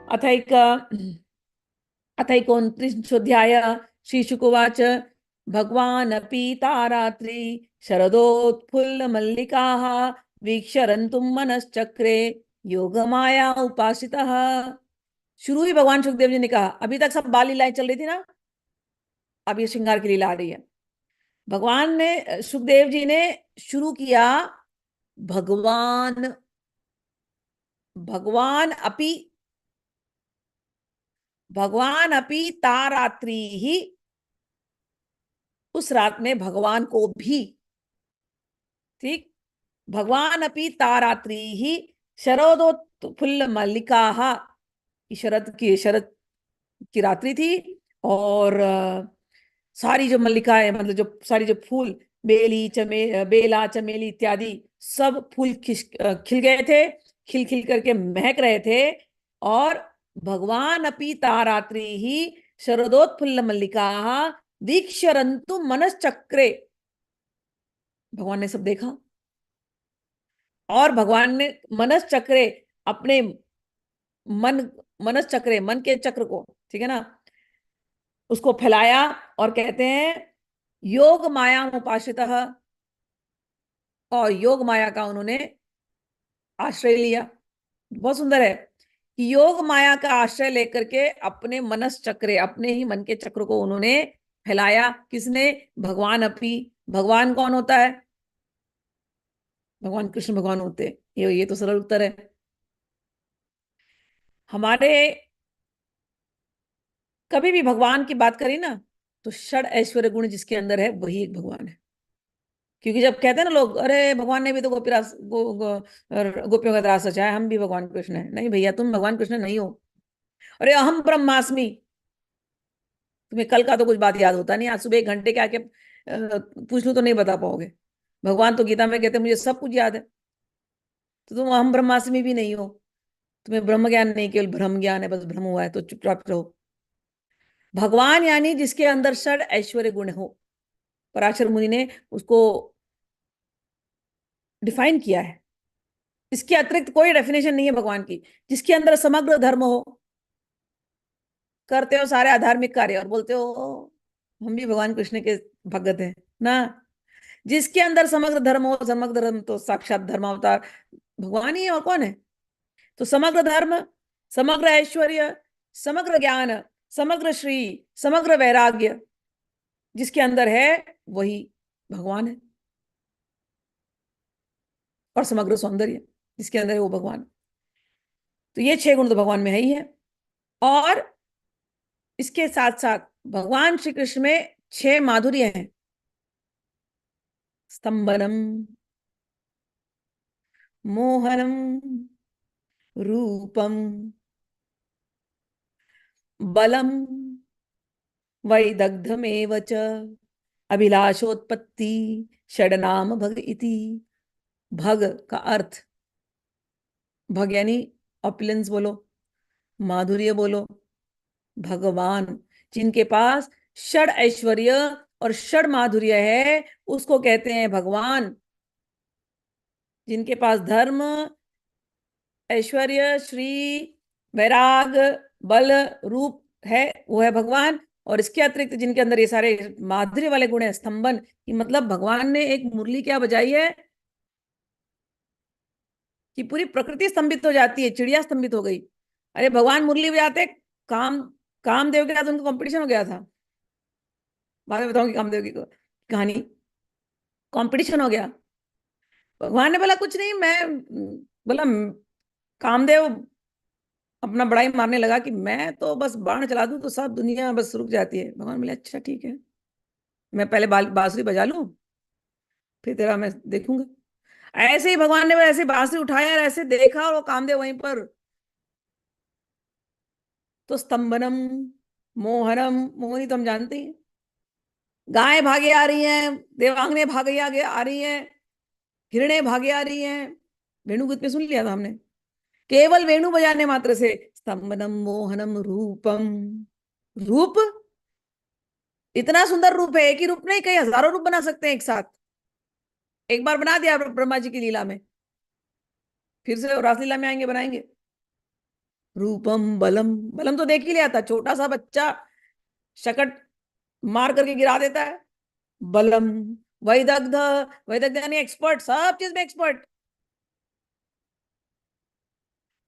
अथैक अथैकोनत्रिंशोऽध्याय। श्रीशुकुवाच भगवानपि तारात्रि शरदोत्फुल्लमल्लिकाः वीक्ष्य रन्तुं मनश्चक्रे योगमाया उपासितः। शुरू ही भगवान सुखदेव जी ने कहा, अभी तक सब बाल लीलाएं चल रही थी ना, अब ये श्रृंगार की लीला आ रही है। भगवान ने, सुखदेव जी ने शुरू किया, भगवान भगवान अपि भगवान अपि तारात्रि ही, उस रात में भगवान को भी, ठीक, भगवान अपि तारात्रि ही शरदोत्फुल्ल मल्लिका, शरद की रात्रि थी। और सारी जो मल्लिकाएं, मतलब जो सारी जो फूल, बेला चमेली इत्यादि सब फूल खिल गए थे, खिल खिल करके महक रहे थे। और भगवान अपि तारात्रि ही शरदोत्फुल्ल मल्लिका दीक्षरंतु मनश्चक्रे, भगवान ने सब देखा। और भगवान ने मनश्चक्रे, अपने मन मनश्चक्रे, मन के चक्र को, ठीक है ना, उसको फैलाया। और कहते हैं योग माया उपासितः, और योग माया का उन्होंने आश्रय लिया। बहुत सुंदर है कि योग माया का आश्रय लेकर के अपने मनस चक्र, अपने ही मन के चक्र को उन्होंने फैलाया। किसने? भगवान अपी। भगवान कौन होता है? भगवान कृष्ण भगवान होते हैं। ये तो सरल उत्तर है। हमारे, कभी भी भगवान की बात करें ना, तो षड ऐश्वर्य गुण जिसके अंदर है वही एक भगवान है। क्योंकि जब कहते हैं ना लोग, अरे भगवान ने भी तो गोपियों का रास रचा है, हम भी भगवान कृष्ण है। नहीं भैया, तुम भगवान कृष्ण नहीं हो। अरे अहम ब्रह्मास्मि, तुम्हें कल का तो कुछ बात याद होता नहीं, आज सुबह 1 घंटे के आके पूछ लूं तो नहीं बता पाओगे। भगवान तो गीता में कहते हैं मुझे सब कुछ याद है। तो तुम अहम ब्रह्मास्मि भी नहीं हो, तुम्हें ब्रह्म ज्ञान नहीं, केवल ब्रह्म ज्ञान है, बस भ्रम हुआ है, तो चुपचाप रहो। भगवान यानी जिसके अंदर षड ऐश्वर्य गुण हो। पराशर मुनि ने उसको डिफाइन किया है। इसके अतिरिक्त कोई डेफिनेशन नहीं है भगवान की। जिसके अंदर समग्र धर्म हो, करते हो सारे अधार्मिक कार्य और बोलते हो हम भी भगवान कृष्ण के भगत हैं ना। जिसके अंदर समग्र धर्म हो, समग्र धर्म तो साक्षात धर्मावतार भगवान ही है, और कौन है? तो समग्र धर्म, समग्र ऐश्वर्य, समग्र ज्ञान, समग्र श्री, समग्र वैराग्य जिसके अंदर है वही भगवान है। और समग्र सौंदर्य जिसके अंदर है वो भगवान। तो ये 6 गुण तो भगवान में है ही है। और इसके साथ साथ भगवान श्री कृष्ण में 6 माधुर्य हैं। स्तंभनम, मोहनम, रूपम, बलम, वैदग्ध्यमेव च, अभिलाषोत्पत्ति, षडनाम भग इति। भग का अर्थ, भग यानी ऑपुलेंस बोलो, माधुर्य बोलो। भगवान जिनके पास षड ऐश्वर्य और षड माधुर्य है उसको कहते हैं भगवान। जिनके पास धर्म, ऐश्वर्य, श्री, वैराग, बल, रूप है, वो है भगवान। और इसके अतिरिक्त जिनके अंदर ये सारे माधुर्य वाले गुण है, स्तंभन की मतलब भगवान ने एक मुरली क्या बजाई है कि पूरी प्रकृति स्तंभित हो जाती है, चिड़िया स्तंभित हो गई। अरे भगवान मुरली बजाते, काम कामदेव के साथ उनका कंपटीशन हो गया था। बाद में बताऊंगी कामदेव की कहानी। कंपटीशन हो गया। भगवान ने बोला कुछ नहीं, मैं बोला कामदेव अपना बड़ाई मारने लगा कि मैं तो बस बाण चला दूं तो सब दुनिया बस रुक जाती है। भगवान बोले अच्छा ठीक है, मैं पहले बांसुरी बजा लूं, फिर तेरा मैं देखूंगा। ऐसे ही भगवान ने ऐसे बांसुरी उठाया और ऐसे देखा, और वो कामदेव वहीं पर। तो स्तंभनम, मोहनम, मोहिनी तो हम जानते हैं। गाय भागे आ रही हैं, देवांगने भागे आगे आ रही हैं, हिरणे भागे आ रही हैं। वेणुगीत में सुन लिया था हमने। केवल वेणु बजाने मात्र से स्तंभनम, मोहनम, रूपम। रूप, इतना सुंदर रूप है, एक ही रूप नहीं, कई हजारों रूप बना सकते हैं एक साथ। एक बार बना दिया ब्रह्मा जी की लीला में, फिर से रासलीला में आएंगे बनाएंगे। रूपम बलम। बलम तो देख ही लिया था, छोटा सा बच्चा शकट मार करके गिरा देता है। बलम, वैदग्ध, वैदग्ध यानी एक्सपर्ट, सब चीज में एक्सपर्ट।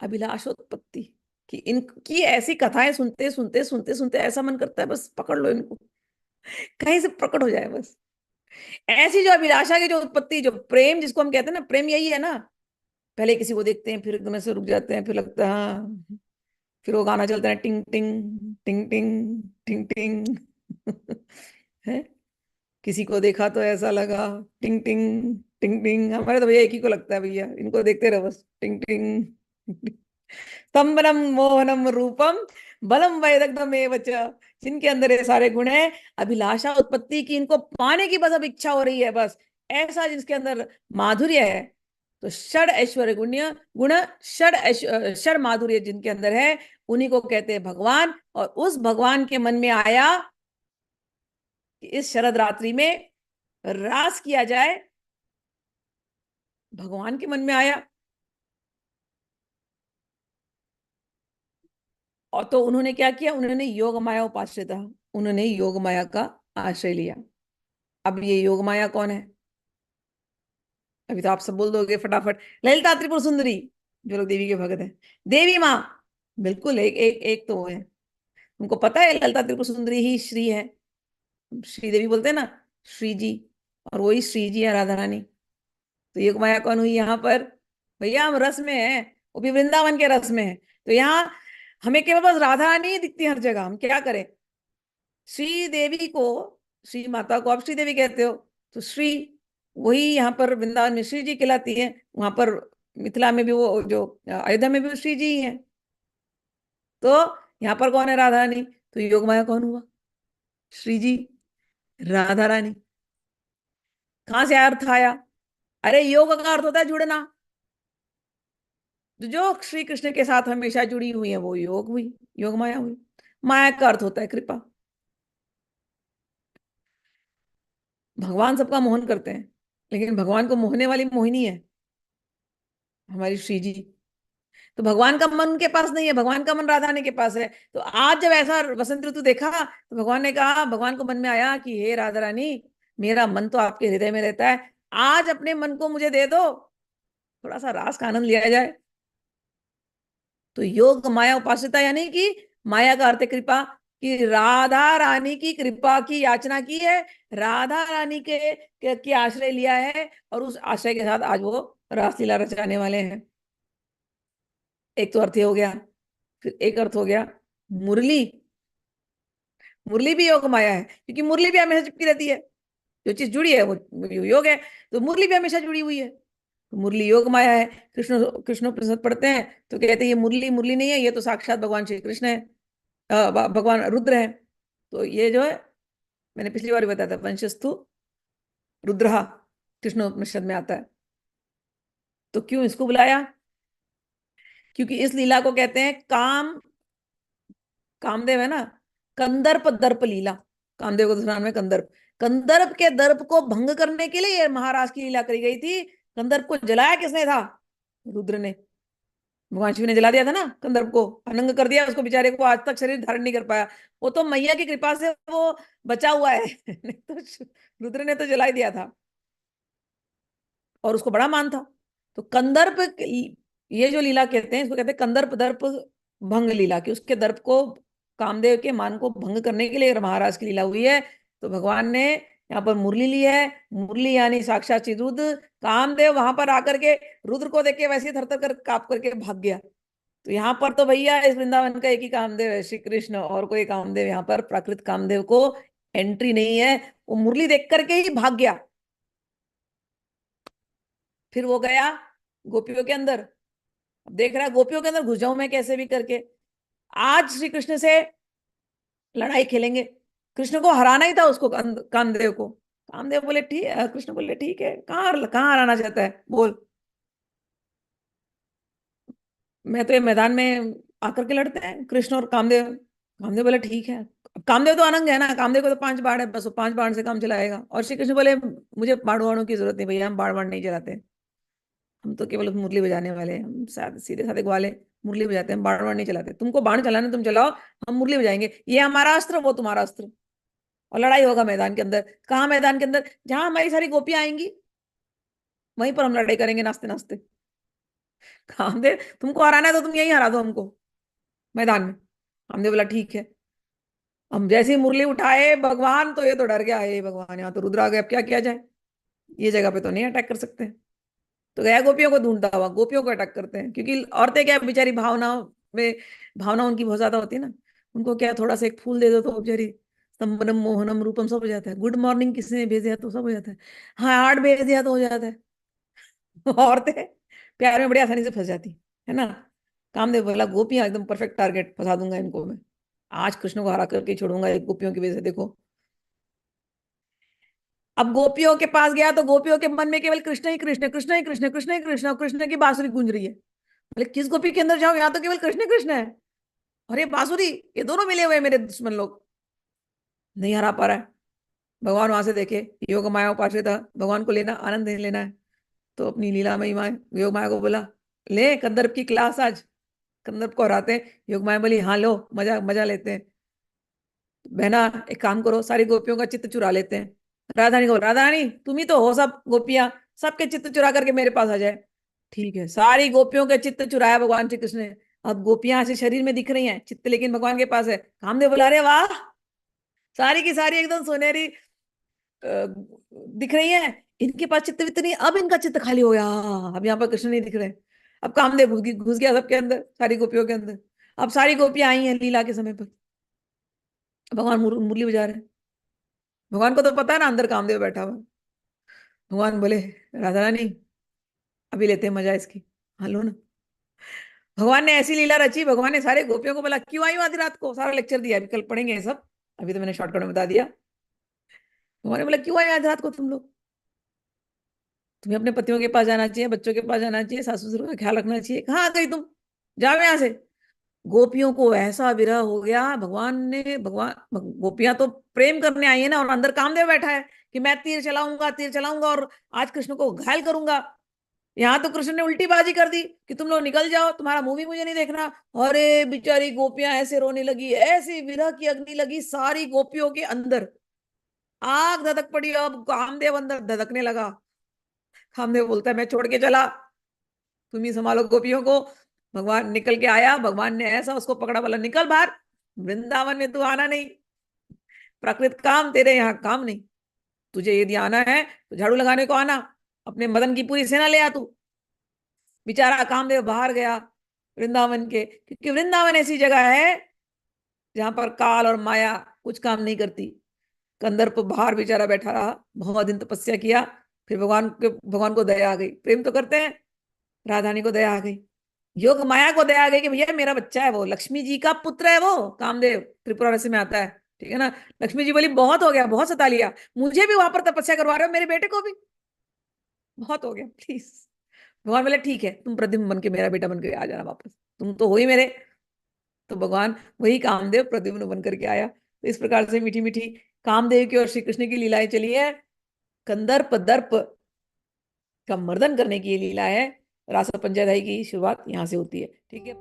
अभिलाषोत्पत्ति, कि इनकी ऐसी कथाएं सुनते सुनते सुनते सुनते ऐसा मन करता है बस पकड़ लो इनको, कहीं से प्रकट हो जाए बस। ऐसी जो अभिलाषा की जो उत्पत्ति, जो प्रेम जिसको हम कहते हैं ना, प्रेम यही है ना। पहले किसी को देखते हैं, फिर एकदम से रुक जाते हैं, फिर लगता है हाँ, फिर वो गाना चलता है, टिंग टिंग टिंग टिंग टिंग टिंग है। किसी को देखा तो ऐसा लगा, टिंग टिंग टिंग टिंग। हमारे तो भैया एक ही को लगता है, भैया इनको देखते रहो बस, टिंग टिंग। स्तंभनम मोहनम रूपम बलम वैदग्ध्यमेव च, जिनके अंदर ये सारे गुण हैं। अभिलाषा उत्पत्ति की, इनको पाने की बस अब इच्छा हो रही है बस, ऐसा जिसके अंदर माधुर्य है। तो षड ऐश्वर्य गुण्य गुण, षड माधुर्य जिनके अंदर है, उन्हीं को कहते हैं भगवान। और उस भगवान के मन में आया कि इस शरद रात्रि में रास किया जाए। भगवान के मन में आया, और तो उन्होंने क्या किया, उन्होंने योग माया उपाश्रिता, उन्होंने योग माया का आश्रय लिया। अब ये योग माया कौन है? अभी तो आप सब बोल दोगे फटाफट, ललिता त्रिपुर सुंदरी, जो लोग देवी के भगत हैं, देवी माँ। बिल्कुल, एक एक एक तो वो है। उनको पता है ललिता त्रिपुर सुंदरी ही श्री है, श्री देवी बोलते हैं ना, श्री जी। और वही श्री जी है राधा रानी। तो योग माया कौन हुई यहाँ पर? भैया हम रस में है, वो भी वृंदावन के रस में है। तो यहाँ हमें केवल बस राधा रानी ही दिखती है हर जगह, हम क्या करें? श्री देवी को, श्री माता को आप श्री देवी कहते हो, तो श्री वही यहाँ पर वृंदावन में श्री जी कहलाती है। वहां पर मिथिला में भी वो जो अयोध्या में भी वो श्री जी ही है। तो यहाँ पर कौन है? राधा रानी। तो योग माया कौन हुआ? श्री जी, राधा रानी। कहाँ से अर्थ आया? अरे योग का अर्थ होता है जुड़ना। तो जो श्री कृष्ण के साथ हमेशा जुड़ी हुई है वो योग हुई, योग माया हुई। माया का अर्थ होता है कृपा। भगवान सबका मोहन करते हैं, लेकिन भगवान को मोहने वाली मोहिनी है हमारी श्री जी। तो भगवान का मन उनके पास नहीं है, भगवान का मन राधा रानी के पास है। तो आज जब ऐसा वसंत ऋतु देखा, तो भगवान ने कहा, भगवान को मन में आया कि हे राधा रानी, मेरा मन तो आपके हृदय में रहता है, आज अपने मन को मुझे दे दो, थोड़ा सा रास का आनंद लिया जाए। तो योग माया उपासिता यानी कि माया का अर्थ है कृपा, कि राधा रानी की कृपा की याचना की है, राधा रानी के आश्रय लिया है, और उस आश्रय के साथ आज वो रासलीला रचाने वाले हैं। एक तो अर्थ ये हो गया। फिर एक अर्थ हो गया मुरली। मुरली भी योग माया है, क्योंकि मुरली भी हमेशा चिपकी रहती है, जो चीज जुड़ी है वो योग है। तो मुरली भी हमेशा जुड़ी हुई है, तो मुरली योग माया है। कृष्ण कृष्ण उपनिषद पढ़ते हैं तो कहते हैं ये मुरली मुरली नहीं है, ये तो साक्षात भगवान श्री कृष्ण है, भगवान रुद्र है। तो ये जो है, मैंने पिछली बार भी बताया था, वंशस्थु रुद्र, कृष्ण उपनिषद में आता है। तो क्यों इसको बुलाया? क्योंकि इस लीला को कहते हैं कामदेव है ना, कंदर्प दर्प लीला। कामदेव को दूसरा नाम है कंदर्प। कंदर्प के दर्प को भंग करने के लिए महाराज की लीला करी गई थी। कंदर्प को जलाया किसने था? रुद्र ने। भगवान शिव ने जला दिया था ना कंदर्प को, अनंग कर दिया उसको, बेचारे को आज तक शरीर धारण नहीं कर पाया। वो तो मैया की कृपा से वो बचा हुआ है नहीं तो रुद्र ने तो जला ही दिया था, और उसको बड़ा मान था। तो कंदर्प, ये जो लीला कहते हैं इसको कहते हैं कंदर्प दर्प भंग लीला, कि उसके दर्प को, कामदेव के मान को भंग करने के लिए महाराज की लीला हुई है। तो भगवान ने यहाँ पर मुरली ली है। मुरली यानी साक्षात श्री रुद्र। कामदेव वहां पर आकर के रुद्र को देख के वैसे थर थर कर काप करके भाग गया। तो यहाँ पर तो भैया इस वृंदावन का एक ही कामदेव है, श्री कृष्ण, और कोई कामदेव यहाँ पर प्राकृत कामदेव को एंट्री नहीं है। वो मुरली देख करके ही भाग गया। फिर वो गया गोपियों के अंदर, अब देख रहा है गोपियों के अंदर घुस जाऊं मैं कैसे भी करके, आज श्री कृष्ण से लड़ाई खेलेंगे। कृष्ण को हराना ही था उसको, कामदेव को। कामदेव बोले ठीक है, कृष्ण बोले ठीक है, कहाँ कहाँ हराना चाहता है बोल, मैं तो ये मैदान में आकर के लड़ते हैं कृष्ण और कामदेव। कामदेव बोले ठीक है। अब कामदेव तो अनंग है ना, कामदेव को तो 5 बाण है बस, वो 5 बाण से काम चलाएगा। और श्री कृष्ण बोले मुझे बाण वाणों की जरूरत नहीं भैया, हम बाण बाण नहीं चलाते, हम तो केवल मुरली बजाने वाले हैं, हम सीधे साधे ग्वाले। मुरली बजाते हैं, बाण वाण नहीं चलाते। तुमको बाण चलाना तुम चलाओ, हम मुरली बजाएंगे, ये हमारा अस्त्र वो तुम्हारा अस्त्र, और लड़ाई होगा मैदान के अंदर। कहाँ मैदान के अंदर? जहां हमारी सारी गोपियां आएंगी वहीं पर हम लड़ाई करेंगे नाचते नाचते। कामदेव तुमको हराना है तो तुम यहीं हरा दो हमको मैदान में। हमने बोला ठीक है। हम जैसे ही मुरली उठाए भगवान, तो ये तो डर गया, हे भगवान यहाँ तो रुद्र आ गए, अब क्या किया जाए, ये जगह पे तो नहीं अटैक कर सकते। तो गया गोपियों को ढूंढता हुआ, गोपियों को अटैक करते हैं, क्योंकि औरतें क्या बेचारी भावनाओं में, भावना उनकी बहुत ज्यादा होती है ना, उनको क्या थोड़ा सा एक फूल दे दो तो बेचारी स्तंभनम मोहनम रूपम सब हो जाता है। गुड मॉर्निंग किसने भेज दिया तो सब हो जाता है, हाँ हार्ट भेज दिया तो हो जाता है। औरतें प्यार में बड़ी आसानी से फंस जाती है ना। कामदेव बोला गोपियां एकदम परफेक्ट टारगेट, फंसा दूंगा इनको मैं, आज कृष्ण को हरा करके ही छोड़ूंगा एक गोपियों की वजह से, देखो। अब गोपियों के पास गया तो गोपियों के मन में केवल कृष्ण ही कृष्ण, कृष्ण ही कृष्ण, कृष्ण ही कृष्ण, और कृष्ण की बांसुरी गूंज रही है। बोले किस गोपी के अंदर जाओ, यहाँ तो केवल कृष्ण ही कृष्ण है, और ये बांसुरी, ये दोनों मिले हुए हैं मेरे दुश्मन लोग, नहीं हरा पा रहा है। भगवान वहां से देखे, योग माया उपाश्रित, भगवान को लेना, आनंद नहीं लेना है, तो अपनी लीला में योग माया को बोला ले कंदर्प की क्लास आज, कंदर्प को हराते हैं। योग माया बोली हाँ लो, मजा मजा लेते हैं। बहना एक काम करो, सारी गोपियों का चित्त चुरा लेते हैं। राधा रानी को, राधा रानी तुम ही तो हो सब गोपियां, सबके चित्त चुरा करके मेरे पास आ जाए। ठीक है, सारी गोपियों के चित्त चुराया भगवान श्री कृष्ण ने। अब गोपियां ऐसे शरीर में दिख रही हैं, चित्त लेकिन भगवान के पास है। कामदेव बुला रहे, वाह सारी की सारी एकदम सुनहरी दिख रही हैं, इनके पास चित्त वित्त नहीं, अब इनका चित्त खाली हो गया। अब यहाँ पर कृष्ण नहीं दिख रहे। अब कामदेव घुस गया सबके अंदर, सारी गोपियों के अंदर। अब सारी गोपियां आई हैं लीला के समय पर, भगवान मुरली बजा रहे हैं। भगवान को तो पता है ना अंदर कामदेव बैठा हुआ है। भगवान बोले राधा रानी अभी लेते हैं मजा इसकी, हाँ लो ना। भगवान ने ऐसी लीला रची, भगवान ने सारे गोपियों को बोला क्यों आई हो आधी रात को, सारा लेक्चर दिया, अभी कल पढ़ेंगे ये सब, अभी तो मैंने शॉर्टकट में बता दिया। भगवान ने बोला क्यों आई आधी रात को तुम लोग, तुम्हें अपने पतियों के पास जाना चाहिए, बच्चों के पास जाना चाहिए, सासू ससुर का ख्याल रखना चाहिए, कहाँ आ गई तुम, जाओ यहाँ से। गोपियों को ऐसा विरह हो गया, भगवान ने, भगवान गोपियां तो प्रेम करने आई है ना, और अंदर कामदेव बैठा है कि मैं तीर चलाऊंगा, तीर चलाऊंगा और आज कृष्ण को घायल करूंगा। यहाँ तो कृष्ण ने उल्टी बाजी कर दी कि तुम लोग निकल जाओ, तुम्हारा मुंह भी मुझे नहीं देखना। अरे बेचारी गोपियां ऐसे रोने लगी, ऐसी विरह की अग्नि लगी सारी गोपियों के अंदर, आग धधक पड़ी। अब कामदेव अंदर धधकने लगा। कामदेव बोलता है मैं छोड़ के चला, तुम ही संभालो गोपियों को। भगवान निकल के आया, भगवान ने ऐसा उसको पकड़ा, बोला निकल बाहर, वृंदावन में तू आना नहीं, प्रकृत काम तेरे यहाँ काम नहीं, तुझे यदि आना है तो झाड़ू लगाने को आना, अपने मदन की पूरी सेना ले आ तू। बेचारा कामदेव बाहर गया वृंदावन के, क्योंकि वृंदावन ऐसी जगह है जहां पर काल और माया कुछ काम नहीं करती। कंदर्प बाहर बेचारा बैठा रहा, बहुत दिन तपस्या किया, फिर भगवान को दया आ गई, प्रेम तो करते हैं, राधानी को दया आ गई, योग माया को दया आ गई कि भैया मेरा बच्चा है, वो लक्ष्मी जी का पुत्र है, वो कामदेव त्रिपुरा रसी में आता है, ठीक है ना। लक्ष्मी जी बोली बहुत हो गया, बहुत सता लिया, मुझे भी वहां पर तपस्या करवा रहे हो, मेरे बेटे को भी बहुत हो गया, प्लीज। भगवान बोले ठीक है, तुम प्रद्युम्न बन के, मेरा बेटा बन के आ जाना वापस, तुम तो हो ही मेरे। तो भगवान वही कामदेव प्रद्युम्न बन करके आया। तो इस प्रकार से मीठी मीठी कामदेव की और श्री कृष्ण की लीलाएं चली है। कंदर्प दर्प का मर्दन करने की ये लीला है। रास पंचध्यायी की शुरुआत यहाँ से होती है, ठीक है।